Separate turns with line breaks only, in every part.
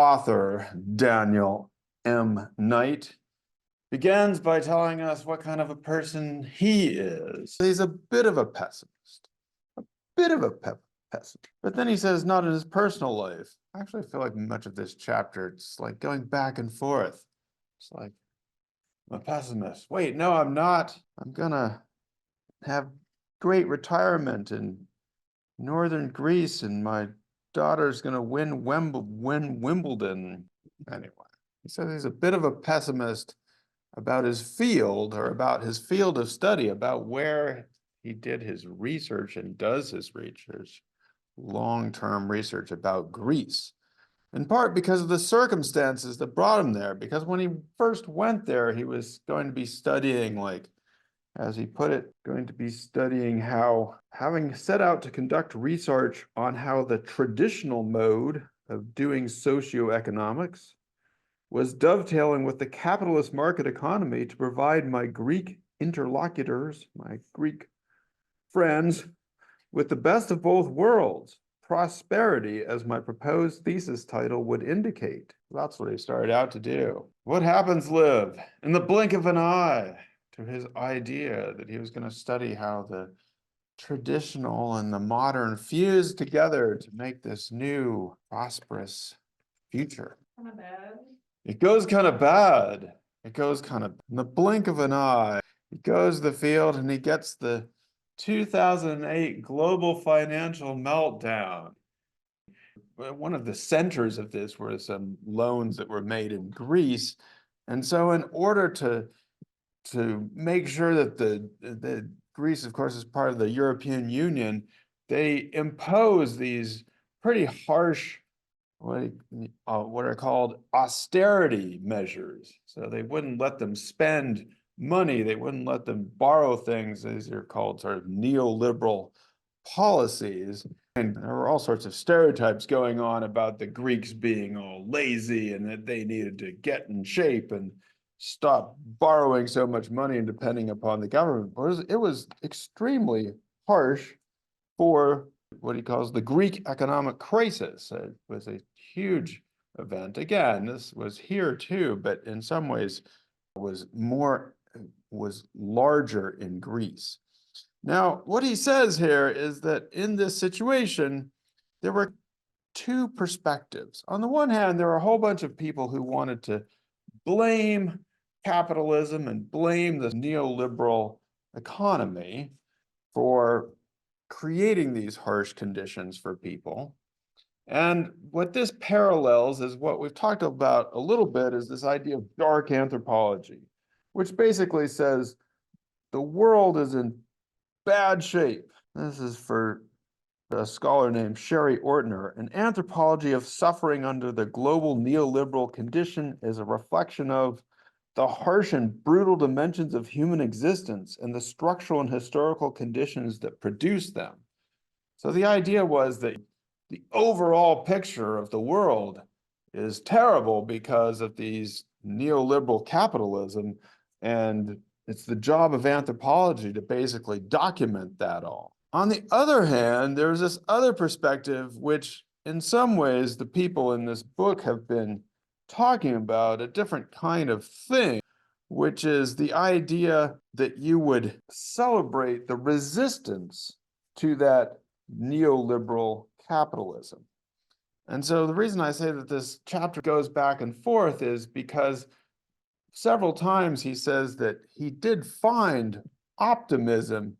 author, Daniel M. Knight, begins by telling us what kind of a person he is. He's a bit of a pessimist, pessimist. But then he says, not in his personal life. I actually feel like much of this chapter, it's like going back and forth. It's like, I'm a pessimist. Wait, no, I'm not. I'm gonna have great retirement in northern Greece, and my daughter's gonna win Wimbledon. Anyway, he says he's a bit of a pessimist about his field, or about his field of study, about where he did his research and does his research, long-term research about Greece. In part because of the circumstances that brought him there, because when he first went there, he was going to be studying, like, as he put it, going to be studying how, having set out to conduct research on how the traditional mode of doing socioeconomics was dovetailing with the capitalist market economy to provide my Greek interlocutors, my Greek friends, with the best of both worlds, prosperity, as my proposed thesis title would indicate. That's what he started out to do. What happens, Liv, in the blink of an eye, to his idea that he was going to study how the traditional and the modern fused together to make this new, prosperous future?
Kind of bad.
It goes kind of bad. It goes kind of in the blink of an eye. He goes to the field and he gets the 2008 global financial meltdown. One of the centers of this were some loans that were made in Greece. And so in order to make sure that the Greece, of course, is part of the European Union, they impose these pretty harsh what are called austerity measures. So they wouldn't let them spend money, they wouldn't let them borrow things. These are called sort of neoliberal policies. And there were all sorts of stereotypes going on about the Greeks being all lazy and that they needed to get in shape and stop borrowing so much money and depending upon the government. It was extremely harsh for what he calls the Greek economic crisis. It was a huge event. Again, this was here too, but in some ways was larger in Greece. Now, what he says here is that in this situation, there were two perspectives. On the one hand, there were a whole bunch of people who wanted to blame capitalism and blame the neoliberal economy for creating these harsh conditions for people. And what this parallels is what we've talked about a little bit, is this idea of dark anthropology, which basically says the world is in bad shape. This is for a scholar named Sherry Ortner. An anthropology of suffering under the global neoliberal condition is a reflection of the harsh and brutal dimensions of human existence and the structural and historical conditions that produce them. So the idea was that the overall picture of the world is terrible because of these neoliberal capitalism, and it's the job of anthropology to basically document that all. On the other hand, there's this other perspective, which in some ways the people in this book have been talking about, a different kind of thing, which is the idea that you would celebrate the resistance to that neoliberal capitalism. And so the reason I say that this chapter goes back and forth is because several times he says that he did find optimism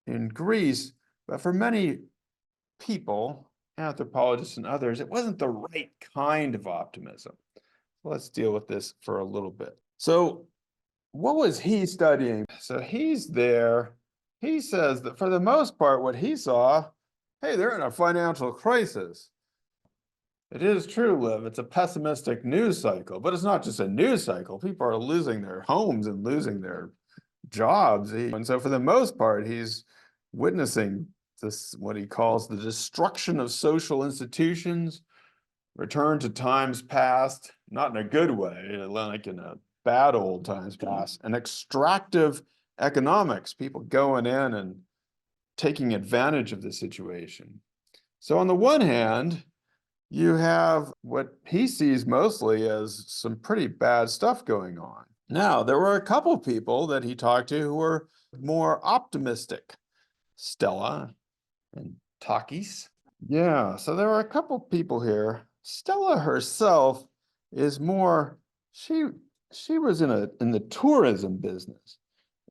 in Greece, but for many people, anthropologists and others, it wasn't the right kind of optimism. Let's deal with this for a little bit. So what was he studying? So he's there. He says that for the most part, what he saw, hey, they're in a financial crisis. It is true, Liv, it's a pessimistic news cycle, but it's not just a news cycle. People are losing their homes and losing their jobs. And so for the most part, he's witnessing this, what he calls the destruction of social institutions, return to times past, not in a good way, like in a bad old times past, and extractive economics, people going in and taking advantage of the situation. So on the one hand, you have what he sees mostly as some pretty bad stuff going on. Now, there were a couple people that he talked to who were more optimistic. Stella and Takis. Yeah, so there were a couple people here. Stella herself is more, she she was in the tourism business.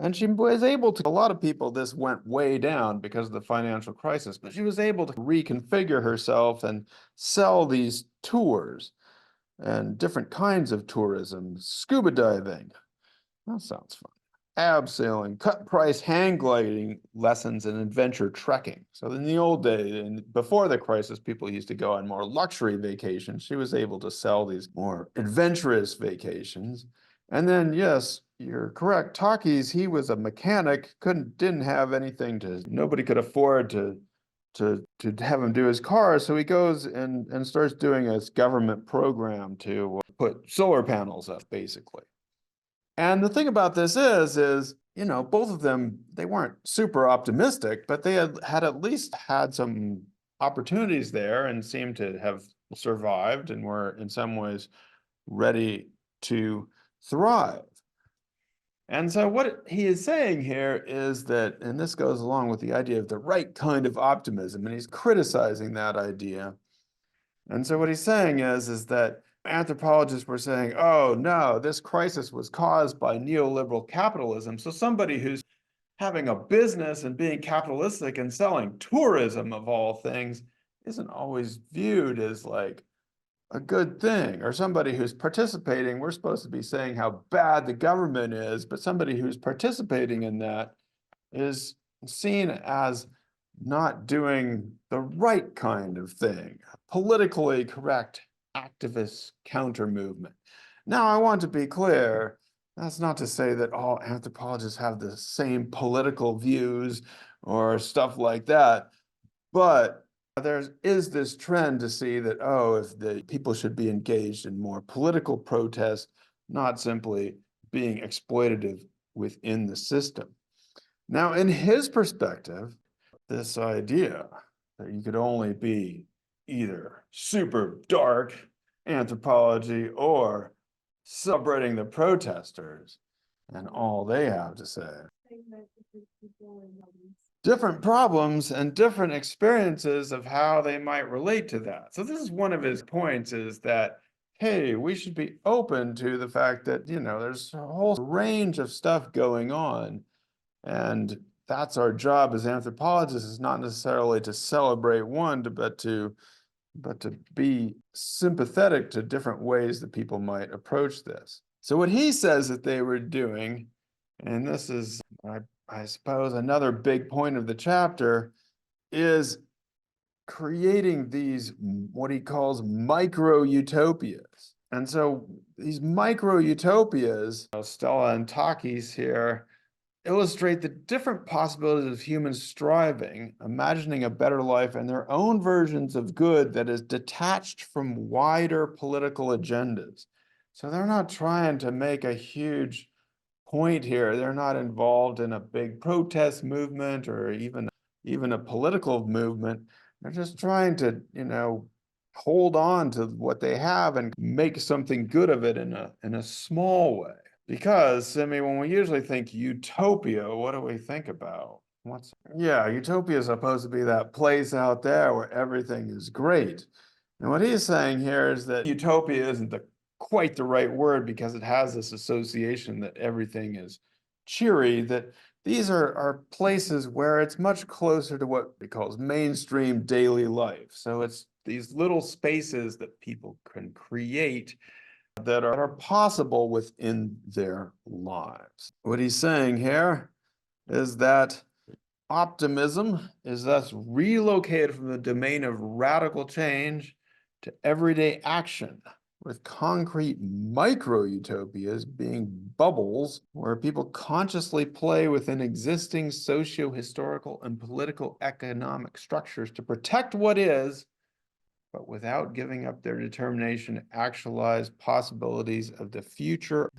And she was able to, a lot of people, this went way down because of the financial crisis, but she was able to reconfigure herself and sell these tours and different kinds of tourism, scuba diving. That sounds fun. Abseiling, cut price hang gliding lessons, and adventure trekking. So in the old days, and before the crisis, people used to go on more luxury vacations. She was able to sell these more adventurous vacations. And then, yes, you're correct. Takis, he was a mechanic, didn't have anything nobody could afford to have him do his cars. So he goes and starts doing his government program to put solar panels up, basically. And the thing about this is, both of them, they weren't super optimistic, but they had at least had some opportunities there and seemed to have survived and were in some ways ready to thrive. And so what he is saying here is that, and this goes along with the idea of the right kind of optimism, and he's criticizing that idea. And so what he's saying is that anthropologists were saying, oh no, this crisis was caused by neoliberal capitalism. So somebody who's having a business and being capitalistic and selling tourism of all things isn't always viewed as like a good thing. Or somebody who's participating, we're supposed to be saying how bad the government is, but somebody who's participating in that is seen as not doing the right kind of thing, politically correct activist counter movement. Now, I want to be clear, that's not to say that all anthropologists have the same political views or stuff like that, but there is this trend to see that, oh, if the people should be engaged in more political protest, not simply being exploitative within the system. Now, in his perspective, this idea that you could only be either super dark anthropology or celebrating the protesters and all they have to say. Different problems and different experiences of how they might relate to that. So this is one of his points, is that, hey, we should be open to the fact that, there's a whole range of stuff going on. And that's our job as anthropologists, is not necessarily to celebrate one, but to be sympathetic to different ways that people might approach this. So what he says that they were doing, and this is, I suppose, another big point of the chapter, is creating these, what he calls micro-utopias. And so these micro-utopias, Stella and Takis here, illustrate the different possibilities of humans striving, imagining a better life and their own versions of good that is detached from wider political agendas. So they're not trying to make a huge point here. They're not involved in a big protest movement or even a political movement. They're just trying to, hold on to what they have and make something good of it in a small way. Because, when we usually think utopia, what do we think about? Utopia is supposed to be that place out there where everything is great. And what he's saying here is that utopia isn't quite the right word, because it has this association that everything is cheery, that these are places where it's much closer to what he calls mainstream daily life. So it's these little spaces that people can create that are possible within their lives. What he's saying here is that optimism is thus relocated from the domain of radical change to everyday action, with concrete micro-utopias being bubbles where people consciously play within existing socio-historical and political economic structures to protect what is, but without giving up their determination to actualize possibilities of the future.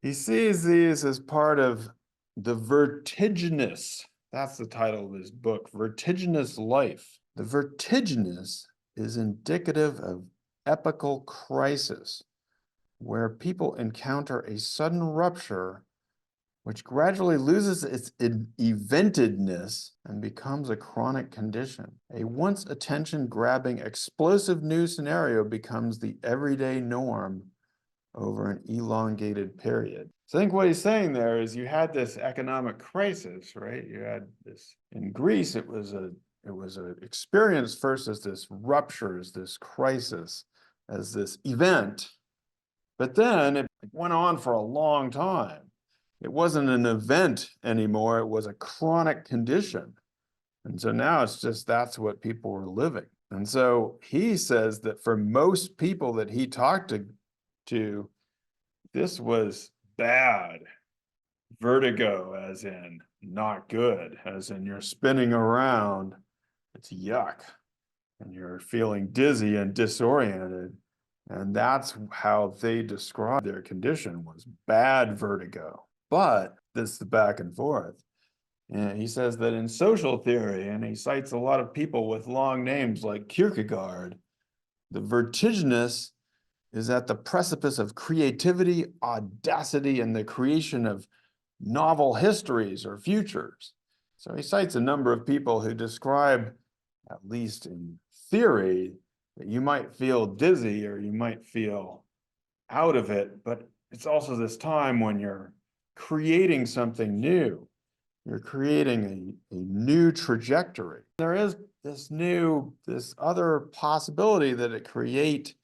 He sees these as part of the vertiginous, that's the title of his book, Vertiginous Life. The vertiginous is indicative of epochal crisis, where people encounter a sudden rupture which gradually loses its eventedness and becomes a chronic condition. A once attention-grabbing, explosive new scenario becomes the everyday norm over an elongated period. So I think what he's saying there is you had this economic crisis, right? You had this in Greece, it was a experience first as this rupture, as this crisis, as this event, but then it went on for a long time. It wasn't an event anymore, it was a chronic condition. And so now it's just that's what people were living. And so he says that for most people that he talked to this was bad. Vertigo, as in not good, as in you're spinning around, it's yuck, and you're feeling dizzy and disoriented. And that's how they describe their condition, was bad vertigo. But this is the back and forth. And he says that in social theory, and he cites a lot of people with long names like Kierkegaard, the vertiginous is at the precipice of creativity, audacity, and the creation of novel histories or futures. So he cites a number of people who describe, at least in theory, that you might feel dizzy or you might feel out of it, but it's also this time when you're creating something new. You're creating a new trajectory. There is this other possibility that it create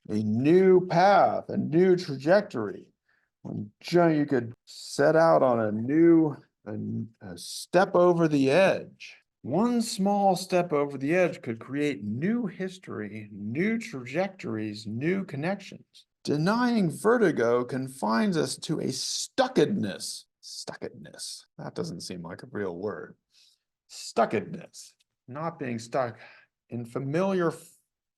a new path, a new trajectory. When you could set out on a step over the edge. One small step over the edge could create new history, new trajectories, new connections. Denying vertigo confines us to a stuckedness. Stuckedness. That doesn't seem like a real word. Stuckedness. Not being stuck in familiar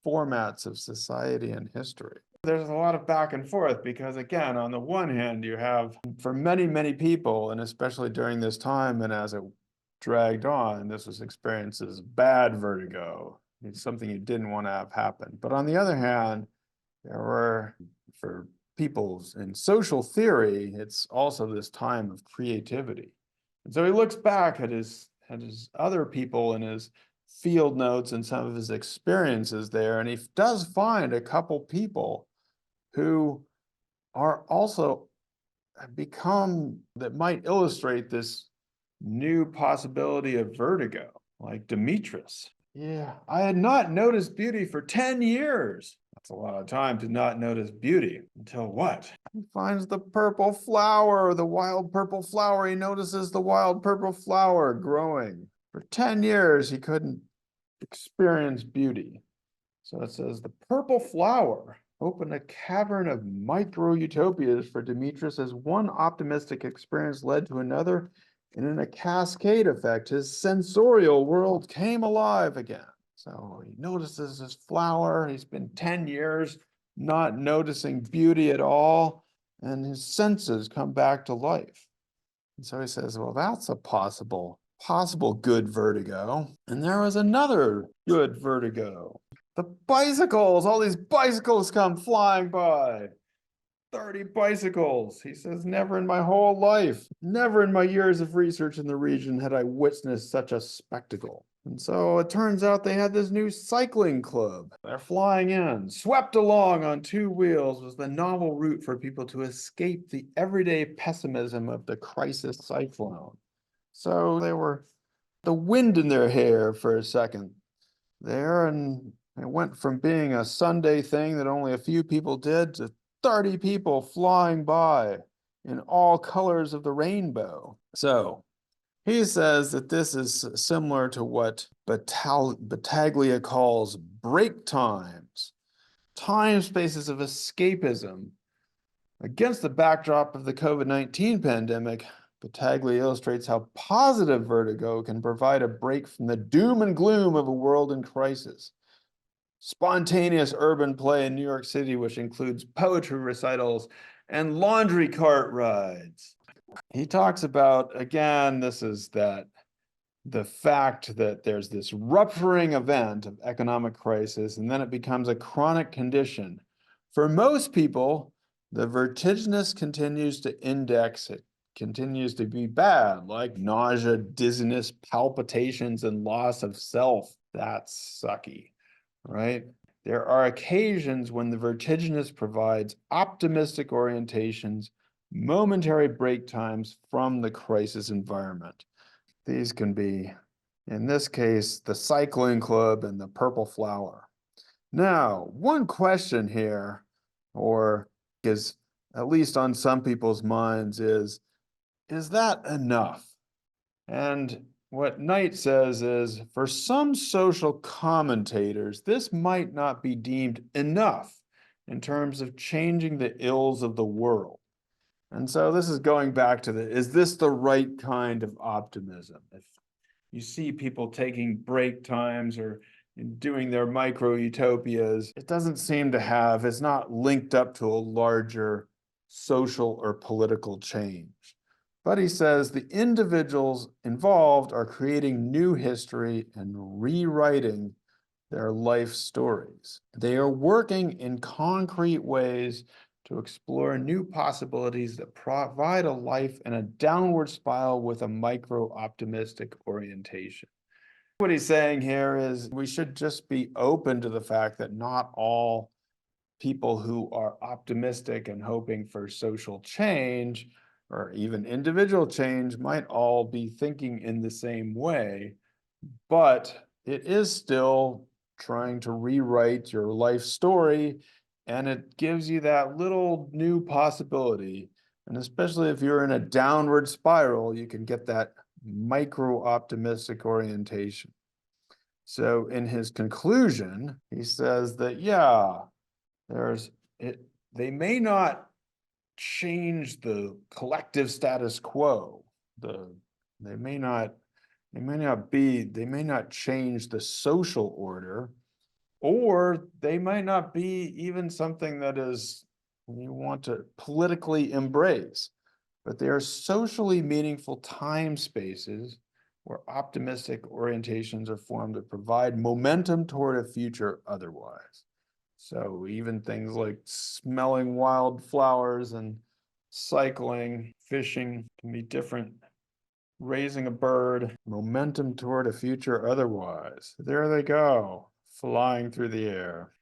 formats of society and history. There's a lot of back and forth because, again, on the one hand, you have, for many, many people, and especially during this time and as it dragged on, this was experienced as bad vertigo. It's something you didn't want to have happen. But on the other hand, there were, for people in social theory, it's also this time of creativity. And so he looks back at his other people and his field notes and some of his experiences there, and he does find a couple people who are also become, that might illustrate this new possibility of vertigo, like Demetrius. Yeah, I had not noticed beauty for 10 years. That's a lot of time to not notice beauty. Until what? He finds the purple flower, the wild purple flower. He notices the wild purple flower growing. For 10 years, he couldn't experience beauty. So it says the purple flower opened a cavern of micro-utopias for Demetrius as one optimistic experience led to another, and in a cascade effect, his sensorial world came alive again. So he notices this flower. He's been 10 years not noticing beauty at all, and his senses come back to life. And so he says, well, that's a possible good vertigo. And there was another good vertigo. The bicycles, all these bicycles come flying by. 30 bicycles. He says, never in my whole life, never in my years of research in the region had I witnessed such a spectacle. And so it turns out they had this new cycling club. They're flying in. Swept along on two wheels was the novel route for people to escape the everyday pessimism of the crisis cyclone. So they were the wind in their hair for a second there, and it went from being a Sunday thing that only a few people did to 30 people flying by in all colors of the rainbow. So he says that this is similar to what Battaglia calls break times, time spaces of escapism. Against the backdrop of the COVID-19 pandemic, Battaglia illustrates how positive vertigo can provide a break from the doom and gloom of a world in crisis. Spontaneous urban play in New York City, which includes poetry recitals and laundry cart rides. He talks about, again, this is that the fact that there's this rupturing event of economic crisis, and then it becomes a chronic condition. For most people, the vertiginous continues to index, it continues to be bad, like nausea, dizziness, palpitations, and loss of self. That's sucky, right? There are occasions when the vertiginous provides optimistic orientations, momentary break times from the crisis environment. These can be, in this case, the cycling club and the purple flower. Now, one question here, or is at least on some people's minds, is that enough? And what Knight says is, for some social commentators, this might not be deemed enough in terms of changing the ills of the world. And so this is going back to is this the right kind of optimism? If you see people taking break times or doing their micro-utopias, it doesn't seem to have, it's not linked up to a larger social or political change. But he says the individuals involved are creating new history and rewriting their life stories. They are working in concrete ways to explore new possibilities that provide a life in a downward spiral with a micro-optimistic orientation. What he's saying here is we should just be open to the fact that not all people who are optimistic and hoping for social change or even individual change might all be thinking in the same way, but it is still trying to rewrite your life story, and it gives you that little new possibility. And especially if you're in a downward spiral, you can get that micro-optimistic orientation. So in his conclusion, he says that, yeah, they may not change the collective status quo. They may not change the social order, or they might not be even something that is you want to politically embrace, but they are socially meaningful time spaces where optimistic orientations are formed that provide momentum toward a future otherwise. So even things like smelling wildflowers and cycling, fishing can be different. Raising a bird, momentum toward a future otherwise. There they go, flying through the air.